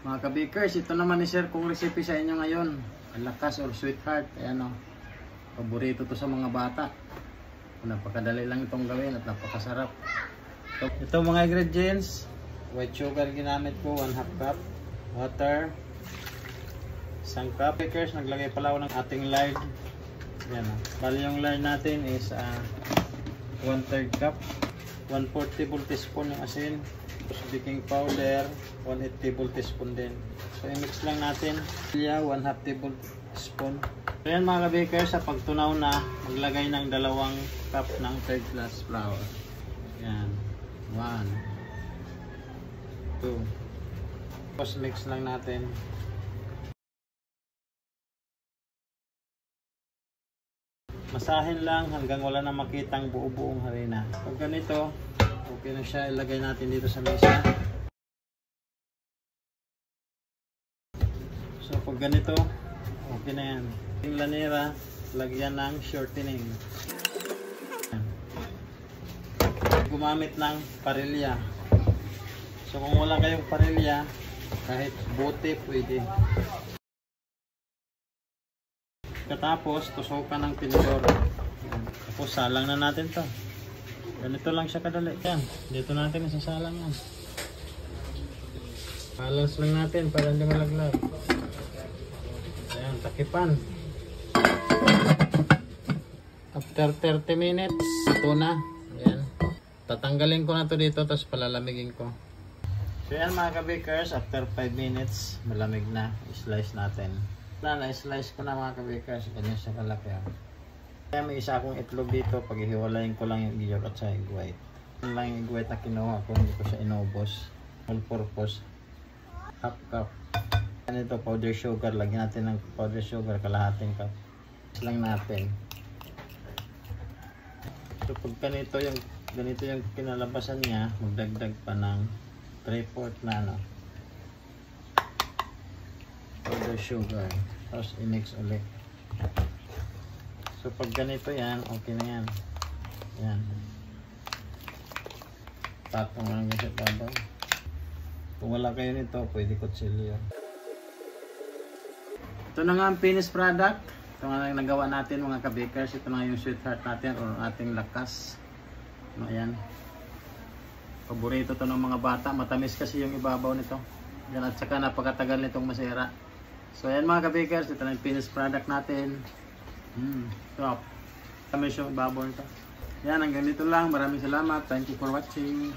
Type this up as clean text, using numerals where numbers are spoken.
Mga kabakers, ito naman i-share kong recipe sa inyo ngayon. Ang lakas or sweetheart. Ayan o. Paborito to sa mga bata. Napakadali lang itong gawin at napakasarap. Ito mga ingredients. White sugar ginamit ko, 1/2 cup. Water. 1 cup. Bakers, naglagay pala ako ng ating lard. Ayan o. Bali yung lard natin is 1/3 cup. 1/4 tablespoon yung asin. Baking powder 1/8 tablespoon din. So i-mix lang natin. 1/2 tablespoon. So yan mga kabakers, sa pagtunaw na maglagay ng 2 cup ng 3rd class flour. Yan. 1 2. Tapos mix lang natin. Masahin lang hanggang wala na makitang buo-buong harina. Pag ganito, okay na siya, ilagay natin dito sa mesa. So pag ganito, okay na yan. Yung lanera, lagyan ng shortening. Gumamit ng parilya. So kung wala kayong parilya, kahit bote pwede. Katapos, tusukan ng tinidor. Tapos salang na natin to. Ganito lang siya kadali. Yan, dito natin isasalang yan. Balance lang natin para hindi malaglag. Ayan, takipan. After 30 minutes, ito na. Ayan. Tatanggalin ko na to dito, tapos palalamigin ko. So yan mga kabakers, after 5 minutes, malamig na. I-slice natin. Na-slice ko na mga kabakers. Ganyan siya kalaki. Kaya may isa akong itlog dito, pag ihiwalayin ko lang yung yolk at sa egg white. Yan lang yung egg white na kinuha ko, hindi ko siya inubos. All purpose. 1/2 cup. Yan ito, powder sugar. Lagyan natin ng powder sugar, kalahating cup. Lang natin. So pag ganito yung kinalabasan niya, magdagdag pa ng 3/4 na ano. Powder sugar. Tapos i-mix ulit. So pag ganito yan, okay na yan. Yan. Tapong lang yan sa babaw. Kung wala kayo nito, pwede kutsilyo. Ito na nga ang finished product. Ito nga ang nagawa natin mga kabakers. Ito na yung sweetheart natin o ating lakas. Ayan. Paborito to ng mga bata. Matamis kasi yung ibabaw nito. Yan, at saka napakatagal nitong masira. So ayan mga kabakers, ito na yung finished product natin. Top. Kami yung ibabaw nito. Yan, hanggang dito lang. Maraming salamat. Thank you for watching.